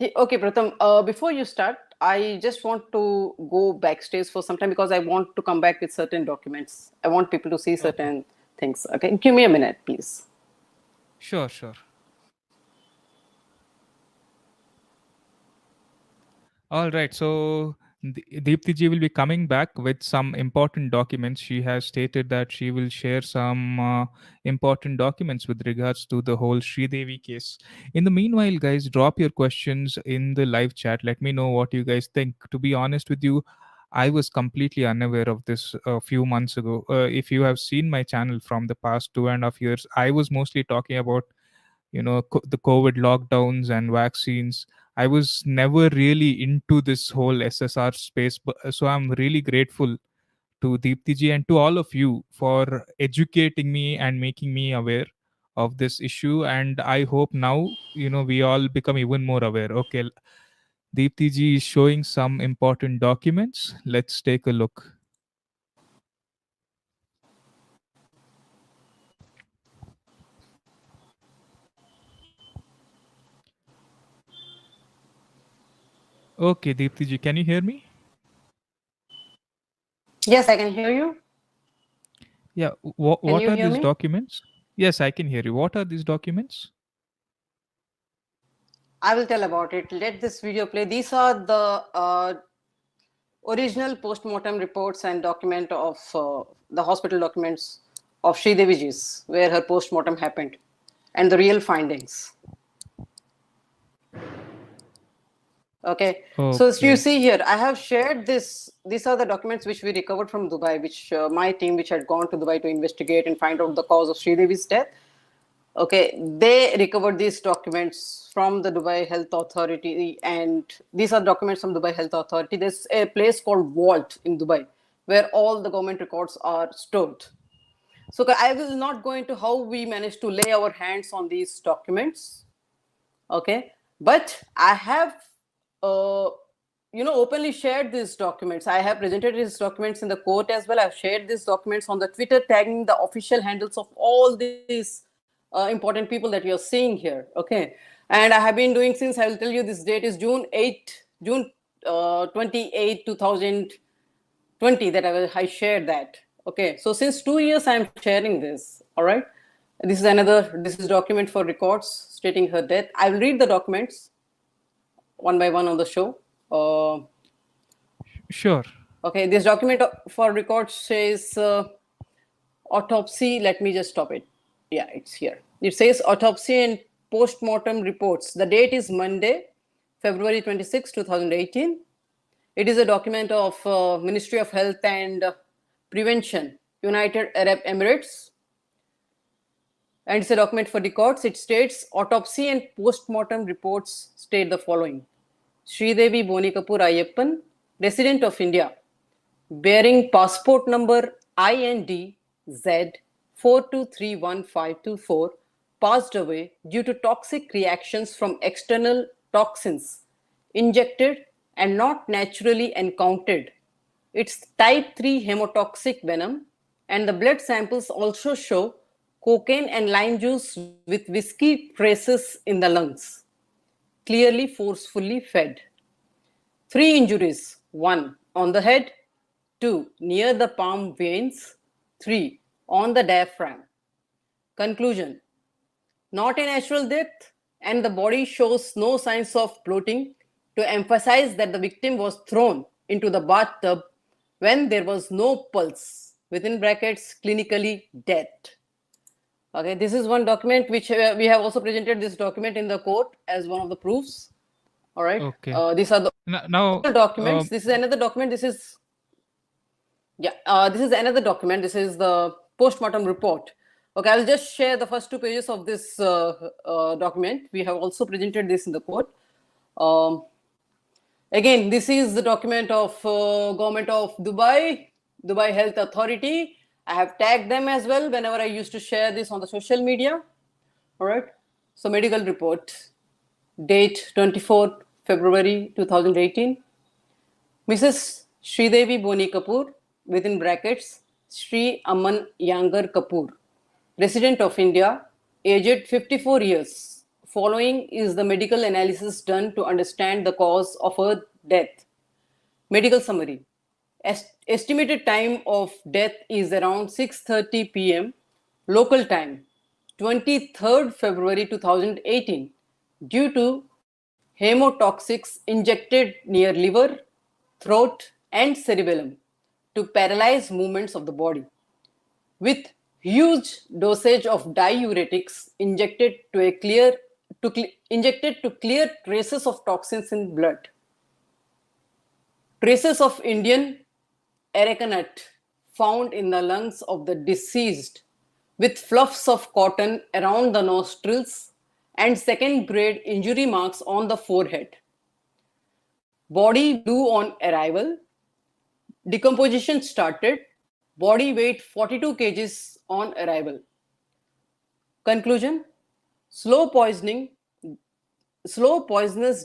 Okay, Pratham, before you start, I just want to go backstage for some time because I want to come back with certain documents. I want people to see Okay. certain things. Okay, give me a minute, please. Sure, sure. All right. So Deepti ji will be coming back with some important documents. She has stated that she will share some important documents with regards to the whole Sridevi case. In the meanwhile, guys, drop your questions in the live chat. Let me know what you guys think. To be honest with you, I was completely unaware of this a few months ago. If you have seen my channel from the past 2.5 years, I was mostly talking about the COVID lockdowns and vaccines. I was never really into this whole SSR space, but so I'm really grateful to Deepti ji and to all of you for educating me and making me aware of this issue. And I hope now we all become even more aware. Okay, Deepti ji is showing some important documents. Let's take a look. Okay, Deepti ji, can you hear me? Yes, I can hear you. Yeah. Can What you are hear these me? documents? Yes, I can hear you. What are these documents? I will tell about it. Let this video play. These are the original post-mortem reports and document of the hospital documents of Srideviji's, where her post-mortem happened, and the real findings. Okay, so as you Okay. see here, I have shared this. These are the documents which we recovered from Dubai, which my team, which had gone to Dubai to investigate and find out the cause of Sridevi's death. Okay, they recovered these documents from the Dubai Health Authority, and these are documents from Dubai Health Authority. There's a place called Vault in Dubai where all the government records are stored. So I will not go into how we managed to lay our hands on these documents. Okay, but I have uh, openly shared these documents. I have presented these documents in the court as well. I've shared these documents on the Twitter, tagging the official handles of all these important people that you're seeing here. Okay, and I have been doing, since I will tell you, this date is June 28 2020, that I shared that. Okay, so since 2 years I'm sharing this. All right, this is document for records stating her death. I will read the documents one by one on the show. uh, Sure. okay, this document for records says autopsy. Let me just stop it. Yeah, it's here. It says autopsy and post-mortem reports. The date is Monday, February 26, 2018. It is a document of Ministry of Health and Prevention, United Arab Emirates, and it's a document for records. It states autopsy and post-mortem reports state the following. Sridevi Boni Kapoor Ayyappan, resident of India, bearing passport number IND Z4231524, passed away due to toxic reactions from external toxins injected and not naturally encountered. It's type 3 hemotoxic venom, and the blood samples also show cocaine and lime juice with whiskey traces in the lungs, clearly forcefully fed. Three injuries: one on the head, two near the palm veins, three on the diaphragm. Conclusion: not a natural death, and the body shows no signs of bloating, to emphasize that the victim was thrown into the bathtub when there was no pulse, within brackets, clinically dead. Okay, this is one document which we have also presented this document in the court as one of the proofs. All right, Okay. these are the Now, original documents. This is another document. This is another document. This is the post-mortem report. Okay, I'll just share the first 2 pages of this document. We have also presented this in the court. Um, Again, this is the document of government of Dubai Health Authority. I have tagged them as well whenever I used to share this on the social media. All right. So medical report, date 24th February 2018. Mrs. Sridevi Boni Kapoor, within brackets, Sri Aman Yangar Kapoor, resident of India, aged 54 years, following is the medical analysis done to understand the cause of her death. Medical summary. Estimated time of death is around 6:30 p.m. local time, 23rd February 2018, due to hemotoxics injected near liver, throat, and cerebellum to paralyze movements of the body, with huge dosage of diuretics injected to clear traces of toxins in blood. Traces of Indian areca nut found in the lungs of the deceased, with fluffs of cotton around the nostrils and second grade injury marks on the forehead. Body blue on arrival. Decomposition started. Body weight 42 kgs on arrival. Conclusion: slow poisonous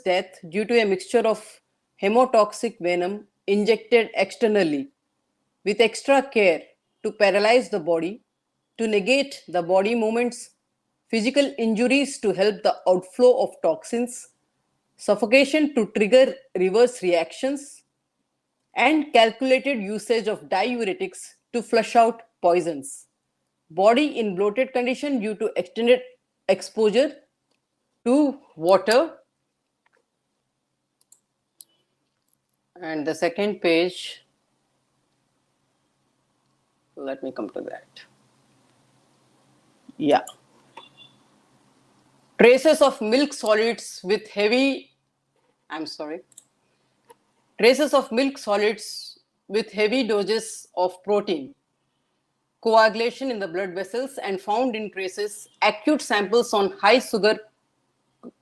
death due to a mixture of hemotoxic venom injected externally with extra care to paralyze the body, to negate the body movements, physical injuries to help the outflow of toxins, suffocation to trigger reverse reactions, and calculated usage of diuretics to flush out poisons. Body in bloated condition due to extended exposure to water. And the second page, let me come to that. Yeah. Traces of milk solids with heavy, traces of milk solids with heavy doses of protein, coagulation in the blood vessels, and found in traces acute samples on high sugar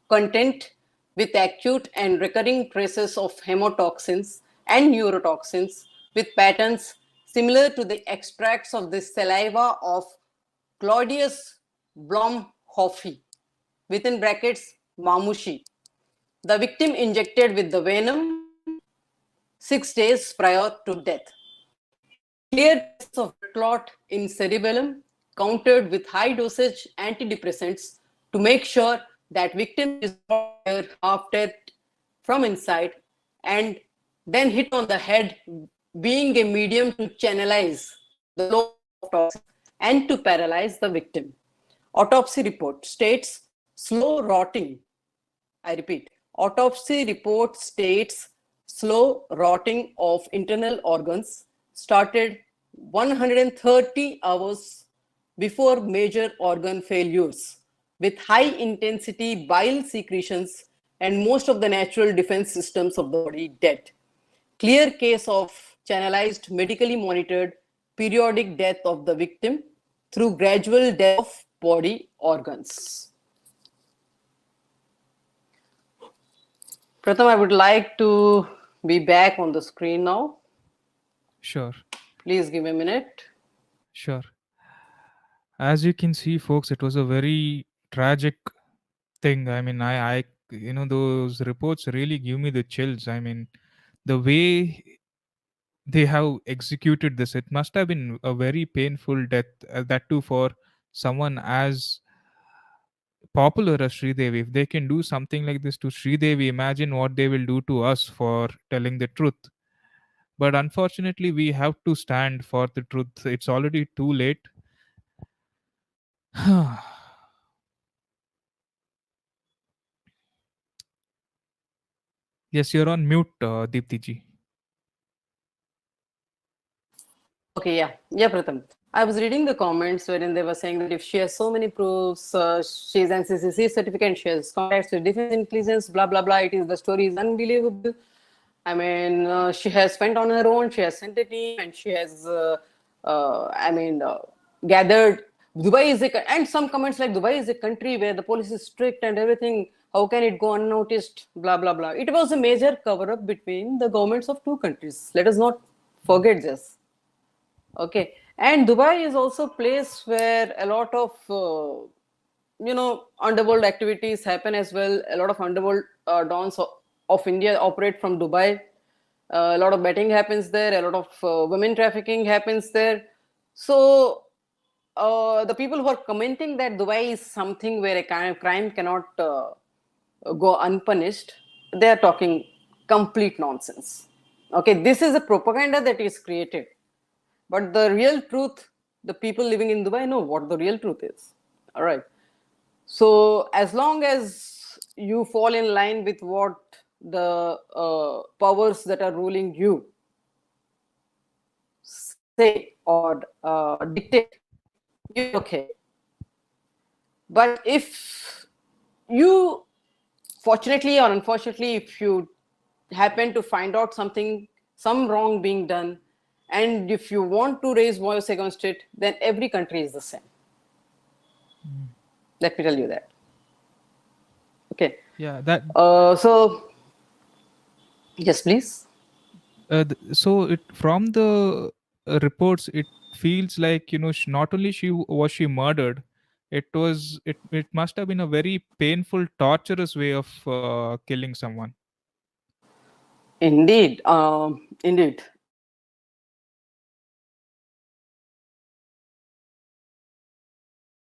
content with acute and recurring traces of hemotoxins and neurotoxins with patterns similar to the extracts of the saliva of Claudius Blomhoff, within brackets, Mamushi, the victim injected with the venom 6 days prior to death. Clear cases of blood clot in cerebellum countered with high dosage antidepressants to make sure that victim is not half dead from inside, and then hit on the head, being a medium to channelize the flow of toxins and to paralyze the victim. Autopsy report states slow rotting. I repeat, autopsy report states slow rotting of internal organs started 130 hours before major organ failures, with high intensity bile secretions and most of the natural defense systems of the body dead. Clear case of channelized, medically monitored, periodic death of the victim through gradual death of body organs. Pratham, I would like to be back on the screen now. Sure. Please give me a minute. Sure. As you can see, folks, it was a very tragic thing. I mean, those reports really give me the chills. I mean, the way they have executed this, it must have been a very painful death, that too for someone as popular as Sridevi. If they can do something like this to Sridevi, imagine what they will do to us for telling the truth. But unfortunately, we have to stand for the truth. It's already too late. Yes, you're on mute, Deepti ji. Okay, yeah, Pratham. I was reading the comments wherein they were saying that if she has so many proofs, she's NCCC certificate, she has contacts with defense intelligence, blah blah blah. The story is unbelievable. I mean, she has spent on her own. She has sent a team, and she has, gathered. Dubai is and some comments like Dubai is a country where the police is strict and everything. How can it go unnoticed? Blah blah blah. It was a major cover-up between the governments of two countries. Let us not forget this. Okay, and Dubai is also a place where a lot of underworld activities happen as well. A lot of underworld dons of India operate from Dubai. A lot of betting happens there. A lot of women trafficking happens there. So the people who are commenting that Dubai is something where a kind of crime cannot go unpunished, they are talking complete nonsense. Okay, this is a propaganda that is created, but the real truth, the people living in Dubai know what the real truth is. All right. So as long as you fall in line with what the powers that are ruling you say or dictate, you're okay. But if you, fortunately or unfortunately, if you happen to find out something, some wrong being done, and if you want to raise voice against it, then every country is the same. Let me tell you that. Okay. Yeah, that So, yes, please. so it from the reports, it feels like, not only was she murdered, it must have been a very painful, torturous way of killing someone. Indeed, indeed.